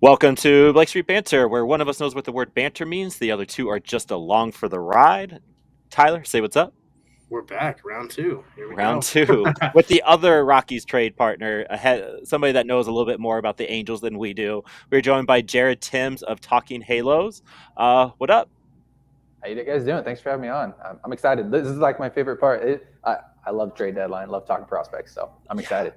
Welcome to Blake Street Banter, where one of us knows what the word banter means, the other two are just along for the ride. Tyler, say what's up. We're back, round two. Here we Round go. two with the other Rockies trade partner, ahead, somebody that knows a little bit more about the Angels than we do. We're joined by Jared Tims of Talking Halos. What up? How you guys doing? Thanks for having me on. I'm excited. This is like my favorite part. I love trade deadline. Love talking prospects. So I'm excited.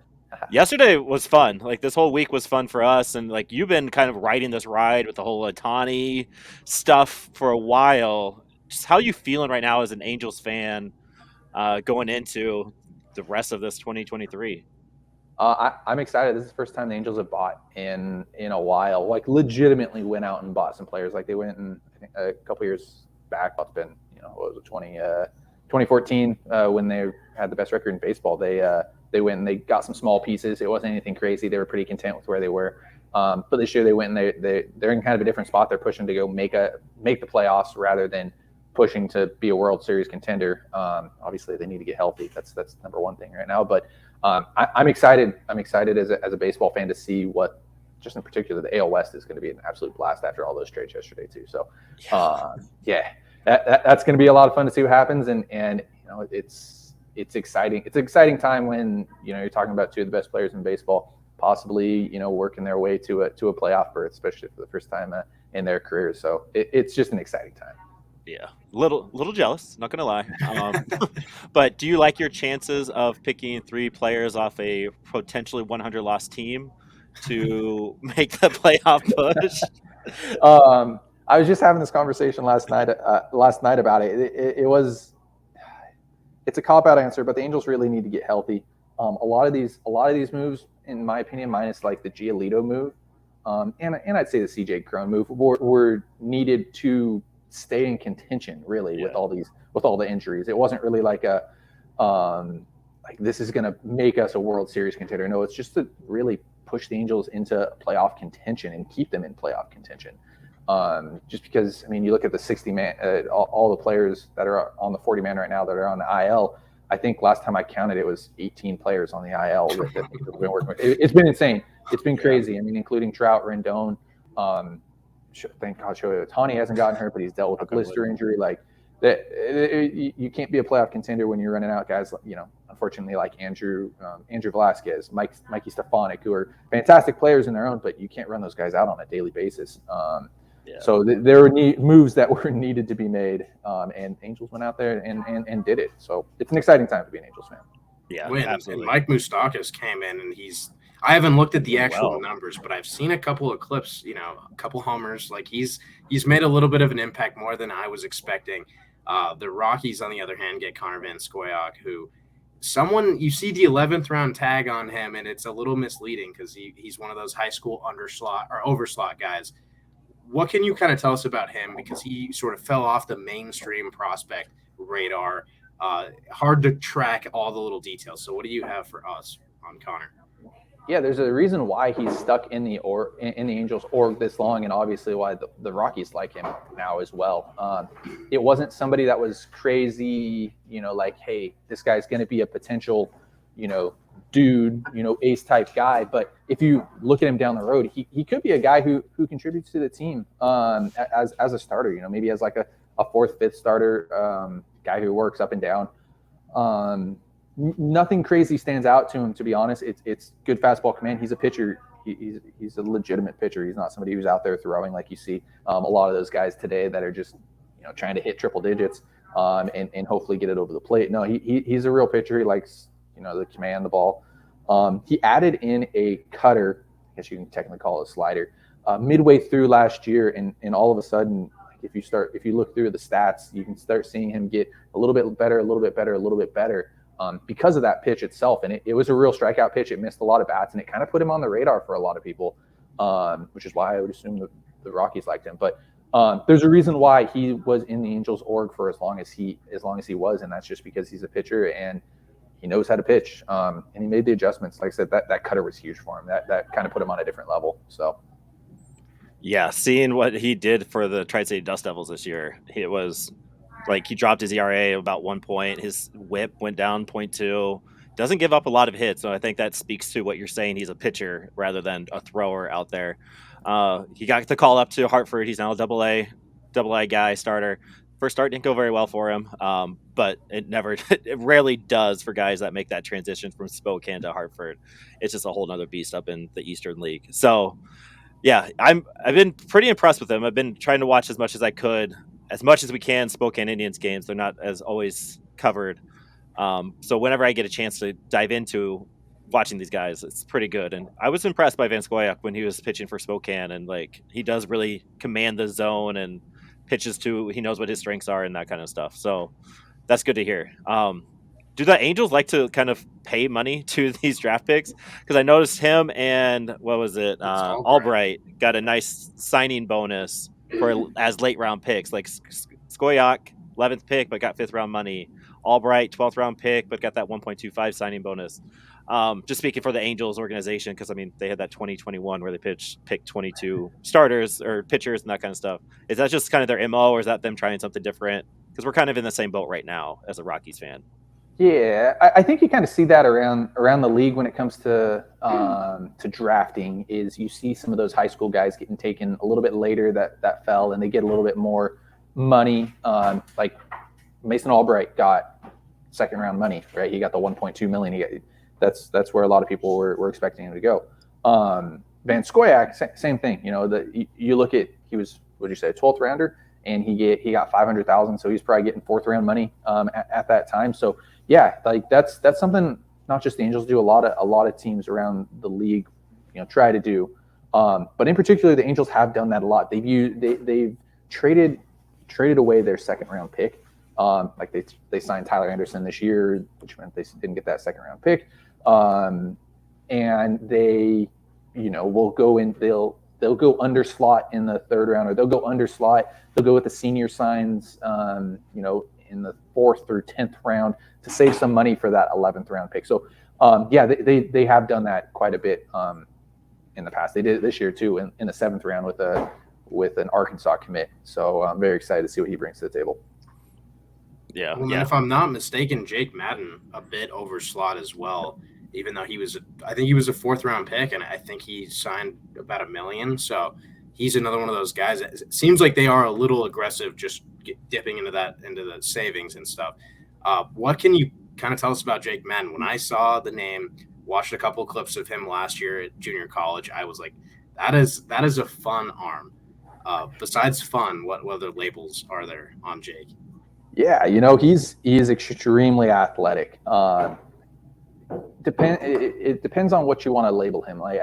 Yesterday was fun. Like this whole week was fun for us, and like you've been kind of riding this ride with the whole Otani stuff for a while. Just how you feeling right now as an Angels fan going into the rest of this 2023. I'm excited. This is the first time the Angels have bought in a while. Like legitimately went out and bought some players. Like they went in I think, a couple years back. It's been what was it 2014 when they had the best record in baseball. They went and they got some small pieces. It wasn't anything crazy. They were pretty content with where they were. But this year they went and they're in kind of a different spot. They're pushing to go make the playoffs rather than pushing to be a World Series contender. Obviously, they need to get healthy. That's number one thing right now. But I'm excited. I'm excited as a baseball fan to see what, just in particular, the AL West is going to be an absolute blast after all those trades yesterday too. So, that's going to be a lot of fun to see what happens. And it's exciting. It's an exciting time when you're talking about two of the best players in baseball, possibly working their way to a playoff berth, especially for the first time in their careers. So it's just an exciting time. Yeah, little jealous, not gonna lie. But do you like your chances of picking three players off a potentially 100 loss team to make the playoff push? I was just having this conversation last night about it. It's a cop out answer, but the Angels really need to get healthy. A lot of these moves, in my opinion, minus like the Giolito move, and I'd say the CJ Cron move, were needed to stay in contention really with all the injuries. It wasn't really like like this is going to make us a World Series contender. No, it's just to really push the Angels into playoff contention and keep them in playoff contention. Just because, I mean, you look at the 60-man, all the players that are on the 40-man right now that are on the IL. I think last time I counted, it was 18 players on the IL that have been working with. It's been insane. It's been crazy. I mean, including Trout, Rendon. Thank God Shohei Ohtani hasn't gotten hurt, but he's dealt with a blister injury. Like that, you can't be a playoff contender when you're running out guys. Unfortunately, like Andrew Velasquez, Mikey Stefanik, who are fantastic players in their own, but you can't run those guys out on a daily basis. So there were moves that were needed to be made, and Angels went out there and did it. So it's an exciting time to be an Angels fan. Yeah, absolutely. And Mike Moustakas came in, and I haven't looked at the actual numbers, but I've seen a couple of clips, a couple homers. Like he's made a little bit of an impact, more than I was expecting. The Rockies, on the other hand, get Connor Van Scoyoc, who you see the 11th round tag on him, and it's a little misleading because he's one of those high school underslot or overslot guys. What can you kind of tell us about him? Because he sort of fell off the mainstream prospect radar. Hard to track all the little details. So what do you have for us on Connor? Yeah, there's a reason why he's stuck in the Angels org this long, and obviously why the Rockies like him now as well. It wasn't somebody that was crazy, like, hey, this guy's going to be a potential, dude, ace type guy. But if you look at him down the road, he could be a guy who contributes to the team as a starter. Maybe as like a fourth, fifth starter, guy who works up and down. Nothing crazy stands out to him, to be honest. It's good fastball command. He's a pitcher. He's a legitimate pitcher. He's not somebody who's out there throwing like you see a lot of those guys today that are just trying to hit triple digits and hopefully get it over the plate. No, he's a real pitcher. He likes the command, the ball. He added in a cutter, I guess you can technically call it a slider, midway through last year, and all of a sudden, if you look through the stats, you can start seeing him get a little bit better, a little bit better, a little bit better. Because of that pitch itself. And it was a real strikeout pitch. It missed a lot of bats, and it kind of put him on the radar for a lot of people, which is why I would assume that the Rockies liked him. But there's a reason why he was in the Angels org for as long as he was, and that's just because he's a pitcher and he knows how to pitch. And he made the adjustments. Like I said, that cutter was huge for him. That kind of put him on a different level. So. Yeah, seeing what he did for the Tri-State Dust Devils this year, it was like he dropped his ERA about 1 point. His whip went down 0.2. Doesn't give up a lot of hits. So I think that speaks to what you're saying. He's a pitcher rather than a thrower out there. He got the call up to Hartford. He's now a double A guy starter. First start didn't go very well for him, but it never, it rarely does for guys that make that transition from Spokane to Hartford. It's just a whole nother beast up in the Eastern League. So yeah, I've been pretty impressed with him. I've been trying to watch as much as I could, as much as we can. Spokane Indians games, they're not as always covered. So whenever I get a chance to dive into watching these guys, it's pretty good. And I was impressed by Van Scoyoc when he was pitching for Spokane, and like he does really command the zone and pitches to. He knows what his strengths are and that kind of stuff. So that's good to hear. Do the Angels like to kind of pay money to these draft picks? Because I noticed him and what was it, Albright got a nice signing bonus for as late round picks. Like Scoyoc, 11th pick, but got 5th round money. Albright, 12th round pick, but got that 1.25 signing bonus. Just speaking for the Angels organization, because I mean they had that 2021 where they picked 22 starters or pitchers and that kind of stuff. Is that just kind of their MO, or is that them trying something different? Because we're kind of in the same boat right now as a Rockies fan. Yeah, I think you kind of see that around the league when it comes to drafting. Is you see some of those high school guys getting taken a little bit later that fell, and they get a little bit more money. Like Mason Albright got second round money, right? He got the 1.2 million. That's where a lot of people were expecting him to go. Van Scoyoc, same thing. You know, you look at, he was, what did you say, a 12th rounder, and he got 500,000, so he's probably getting 4th round money at that time. So yeah, like that's something not just the Angels do, a lot of teams around the league, you know, try to do. But in particular, the Angels have done that a lot. They've traded away their 2nd round pick. Like they signed Tyler Anderson this year, which meant they didn't get that 2nd round pick. And they, you know, will go in. They'll go under slot in the 3rd round, or they'll go under slot. They'll go with the senior signs, you know, in the 4th through 10th round to save some money for that 11th round pick. So, yeah, they have done that quite a bit in the past. They did it this year too in the 7th round with an Arkansas commit. So I'm very excited to see what he brings to the table. Yeah. Well, if I'm not mistaken, Jake Madden a bit over slot as well, even though I think he was a 4th round pick, and I think he signed about $1 million. So he's another one of those guys that it seems like they are a little aggressive, just dipping into the savings and stuff. What can you kind of tell us about Jake Madden? When I saw the name, watched a couple clips of him last year at junior college, I was like, that is a fun arm. Besides fun, what other labels are there on Jake? Yeah, you know, he's extremely athletic. It depends on what you want to label him. Like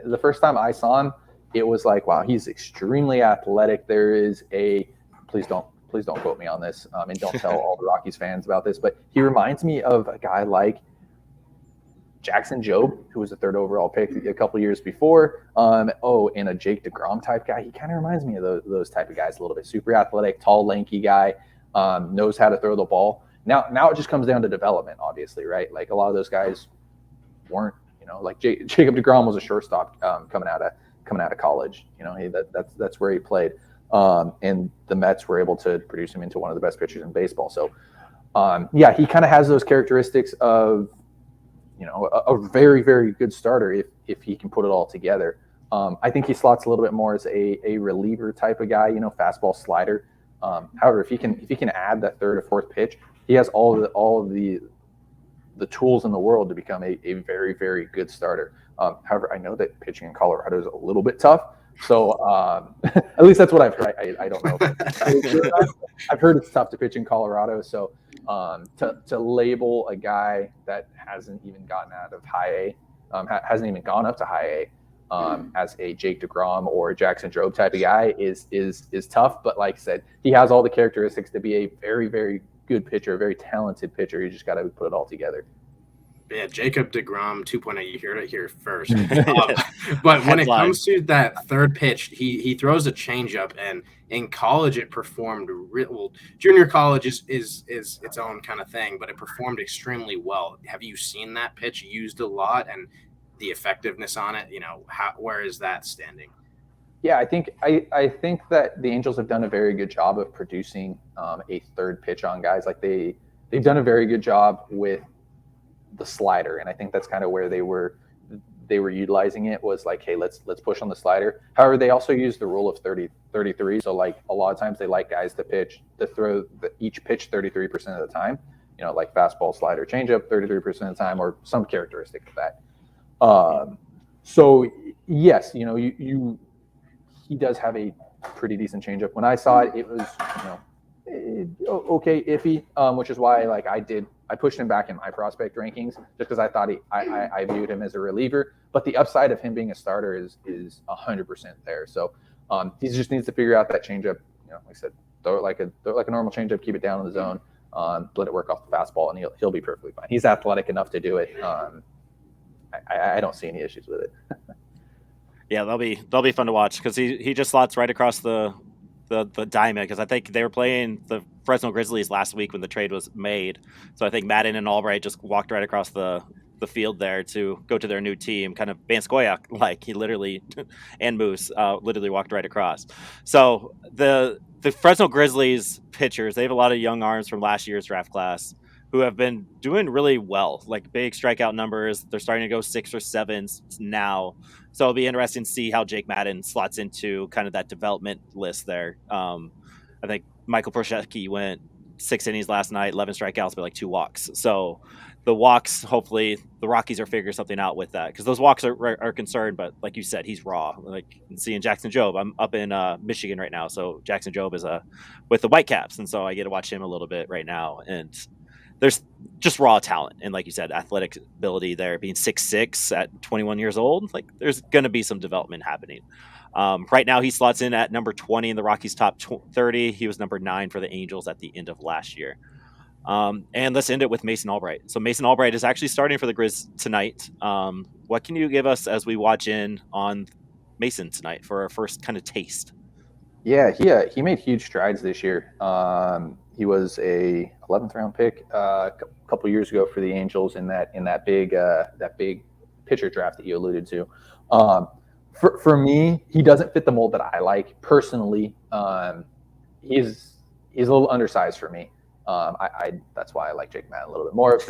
the first time I saw him, it was like, wow, he's extremely athletic. There is please don't quote me on this, and don't tell all the Rockies fans about this, but he reminds me of a guy like Jackson Jobe, who was a 3rd overall pick a couple years before. And a Jake DeGrom type guy. He kind of reminds me of those type of guys a little bit. Super athletic, tall, lanky guy, knows how to throw the ball. Now it just comes down to development, obviously, right? Like a lot of those guys weren't, you know, like Jacob DeGrom was a shortstop coming out of college. You know, that's where he played. And the Mets were able to produce him into one of the best pitchers in baseball. So, yeah, he kind of has those characteristics of, you know, a very, very good starter if he can put it all together. I think he slots a little bit more as a reliever type of guy, you know, fastball slider. However, if he can add that 3rd or 4th pitch, he has all of the tools in the world to become a very, very good starter. However, I know that pitching in Colorado is a little bit tough. So at least that's what I've heard. I don't know. I've heard it's tough to pitch in Colorado. So to label a guy that hasn't even gotten out of high A, hasn't even gone up to high A, as a Jake DeGrom or Jackson Jobe type of guy is tough. But like I said, he has all the characteristics to be a very, very good pitcher, a very talented pitcher. You just got to put it all together. Yeah, Jacob DeGrom 2.0, you heard it here first. But when it comes to that 3rd pitch, he throws a changeup, and in college it performed well. Junior college is its own kind of thing, but it performed extremely well. Have you seen that pitch used a lot, and the effectiveness on it? You know, where is that standing? Yeah, I think that the Angels have done a very good job of producing a 3rd pitch on guys. Like they've done a very good job with the slider, and I think that's kind of where they were they were utilizing it was like, hey, let's push on the slider. However, they also use the rule of 30-33. So like a lot of times they like guys to throw each pitch 33% of the time. Like fastball, slider, changeup 33% of the time, or some characteristic of that. So yes, he does have a pretty decent changeup. When I saw it, it was okay, iffy, which is why I pushed him back in my prospect rankings just because I thought I viewed him as a reliever. But the upside of him being a starter is 100% there. So he just needs to figure out that changeup. Like I said, throw it like a normal changeup, keep it down in the zone, let it work off the fastball, and he'll be perfectly fine. He's athletic enough to do it. I don't see any issues with it. Yeah, they'll be fun to watch because he just slots right across the diamond, because I think they were playing the Fresno Grizzlies last week when the trade was made. So I think Madden and Albright just walked right across the field there to go to their new team, kind of Van Scoyoc, like he literally and Moose literally walked right across. So the Fresno Grizzlies pitchers, they have a lot of young arms from last year's draft class who have been doing really well, like big strikeout numbers. They're starting to go 6 or 7s now. So it'll be interesting to see how Jake Madden slots into kind of that development list there. I think Michael Proshecki went 6 innings last night, 11 strikeouts, but like 2 walks. So the walks, hopefully the Rockies are figuring something out with that, because those walks are concerned. But like you said, he's raw. Like seeing Jackson Jobe, I'm up in Michigan right now, so Jackson Jobe is with the Whitecaps, and so I get to watch him a little bit right now. And there's just raw talent, and like you said, athletic ability there. Being 6'6" at 21 years old, like there's going to be some development happening. Right now, he slots in at number 20 in the Rockies top 30. He was number 9 for the Angels at the end of last year. And let's end it with Mason Albright. So Mason Albright is actually starting for the Grizz tonight. What can you give us as we watch in on Mason tonight for our first kind of taste? Yeah, he made huge strides this year. He was a 11th round pick a couple years ago for the Angels in that big pitcher draft that you alluded to. For me, he doesn't fit the mold that I like personally. He's a little undersized for me. That's why I like Jake Madden a little bit more.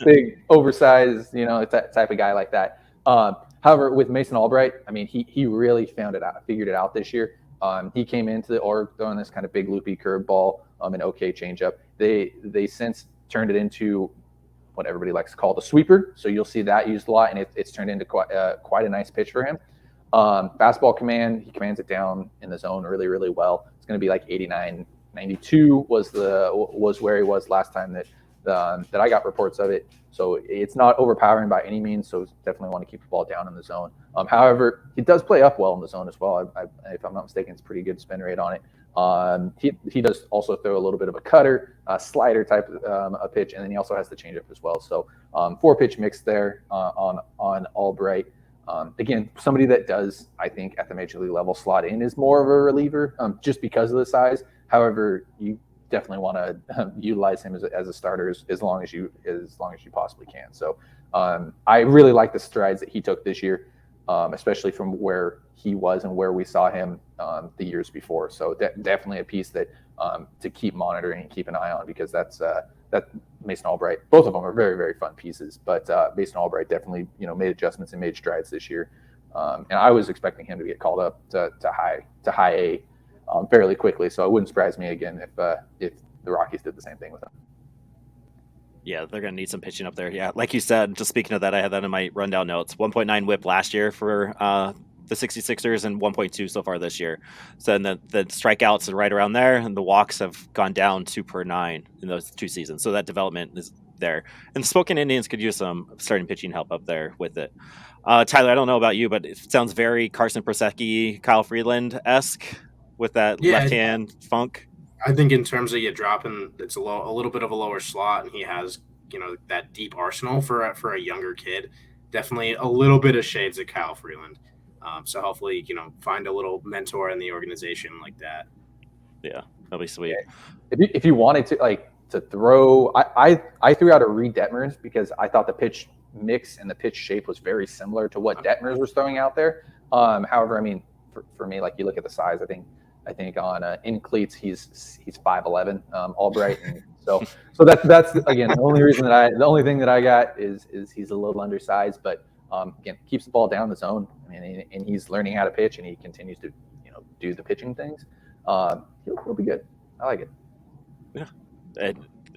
Big, oversized, type of guy like that. However, with Mason Albright, I mean, he really figured it out this year. He came into the org throwing this kind of big loopy curveball, an okay changeup. They since turned it into what everybody likes to call the sweeper. So you'll see that used a lot, and it's turned into quite a nice pitch for him. Fastball command, he commands it down in the zone really, really well. It's going to be like 89, 92 was where he was last time that I got reports of it. So it's not overpowering by any means. So definitely want to keep the ball down in the zone. However, it does play up well in the zone as well. If I'm not mistaken, it's pretty good spin rate on it. He does also throw a little bit of a cutter, slider type of pitch, and then he also has the changeup as well. So 4-pitch mix there on Albright. Again, somebody that does, I think, at the major league level slot in is more of a reliever just because of the size. However, you definitely want to utilize him as a starter as long as you possibly can. So I really like the strides that he took this year, especially from where he was and where we saw him the years before. So definitely a piece that to keep monitoring and keep an eye on, because that Mason Albright, both of them are very, very fun pieces, but Mason Albright definitely made adjustments and made strides this year. And I was expecting him to get called up to high A fairly quickly, so it wouldn't surprise me again if the Rockies did the same thing with him. Yeah, they're going to need some pitching up there. Yeah, like you said, just speaking of that, I had that in my rundown notes. 1.9 whip last year for the 66ers and 1.2 so far this year. So then the strikeouts are right around there, and the walks have gone down 2 per 9 in those 2 seasons. So that development is there. And the Spokane Indians could use some starting pitching help up there with it. Tyler, I don't know about you, but it sounds very Carson Prosecki, Kyle Freeland-esque with that left-hand funk. I think in terms of you dropping, it's a little bit of a lower slot, and he has that deep arsenal for a younger kid. Definitely a little bit of shades of Kyle Freeland. So hopefully find a little mentor in the organization like that. Yeah, that'll be sweet. If you wanted to throw, I threw out a Reed Detmers because I thought the pitch mix and the pitch shape was very similar to what Detmers was throwing out there. However, I mean, for me, like you look at the size, I think on in cleats he's 5'11", Albright, and so that's again the only thing that I got is he's a little undersized, but Again, keeps the ball down the zone. I mean, and he's learning how to pitch, and he continues to do the pitching things. He'll be good. I like it. Yeah,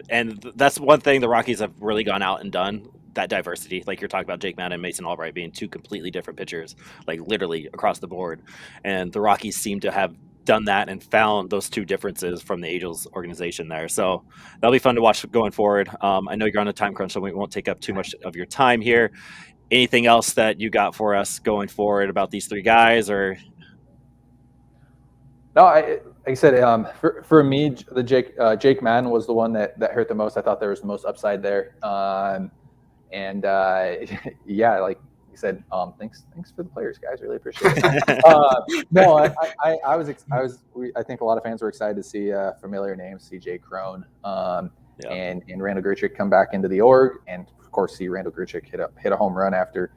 and that's one thing the Rockies have really gone out and done. That diversity, like you're talking about Jake Madden and Mason Albright being two completely different pitchers, like literally across the board. And the Rockies seem to have done that and found those two differences from the Angels organization there. So that'll be fun to watch going forward. I know you're on a time crunch, so we won't take up too much of your time here. Anything else that you got for us going forward about these three guys, or? No, like I said, for me, the Jake Madden was the one that hurt the most. I thought there was the most upside there. And yeah, like you said, thanks for the players, guys. Really appreciate it. No, I think a lot of fans were excited to see familiar names, CJ Crone, and Randall Grichuk come back into the org, and of course see Randall Grichuk hit a home run after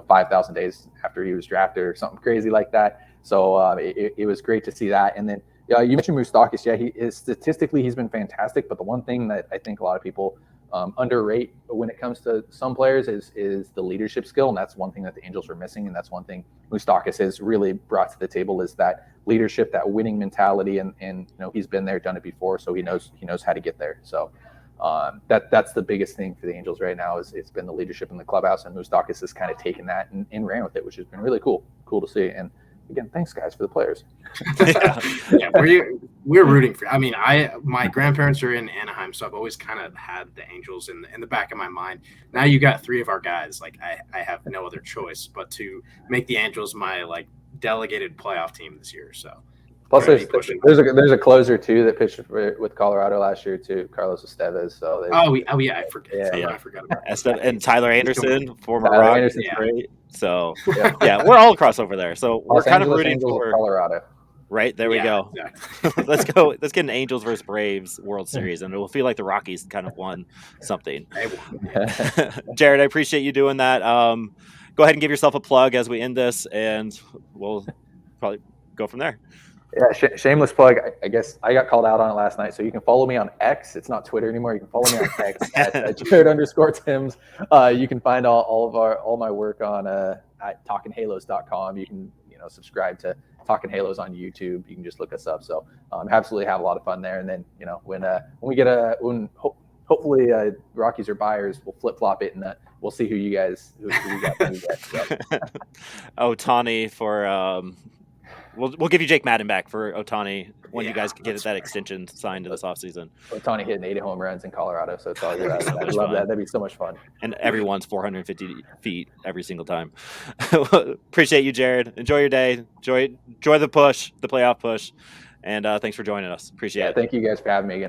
5,000 days after he was drafted or something crazy like that. So it was great to see that. And then you mentioned Moustakas. Yeah, statistically he's been fantastic, but the one thing that I think a lot of people underrate when it comes to some players is the leadership skill, and that's one thing that the Angels are missing, and that's one thing Moustakas has really brought to the table is that leadership, that winning mentality, and he's been there, done it before, so he knows how to get there. So that's the biggest thing for the Angels right now is it's been the leadership in the clubhouse, and Moustakas has kind of taken that and ran with it, which has been really cool to see. And again, thanks guys for the players. Yeah, we're rooting for. I mean, my grandparents are in Anaheim, so I've always kind of had the Angels in the back of my mind. Now you got three of our guys. Like I have no other choice but to make the Angels my delegated playoff team this year. So plus there's a closer too that pitched with Colorado last year too, Carlos Estevez. So I forget. I forgot about that. And Tyler Anderson, former Rock. Great. So we're all across over there. So we're kind of rooting for Colorado. Right, there we go. Exactly. Let's get an Angels versus Braves World Series, and it will feel like the Rockies kind of won something. Jared, I appreciate you doing that. Go ahead and give yourself a plug as we end this, and we'll probably go from there. Yeah, shameless plug. I guess I got called out on it last night, so you can follow me on X. It's not Twitter anymore. You can follow me on X at Jared_Tims. You can find all my work on at talkinhalos.com. You can subscribe to Talkin Halos on YouTube. You can just look us up. So absolutely have a lot of fun there. And then when we get hopefully Rockies are buyers, we'll flip flop it and we'll see who you got. So. Ohtani for. We'll give you Jake Madden back for Ohtani when you guys can get that extension signed to this offseason. Ohtani hitting 80 home runs in Colorado, so it's all good. I love that. That'd be so much fun. And everyone's 450 feet every single time. Appreciate you, Jared. Enjoy your day. Enjoy the push, the playoff push. And thanks for joining us. Appreciate it. Thank you guys for having me again.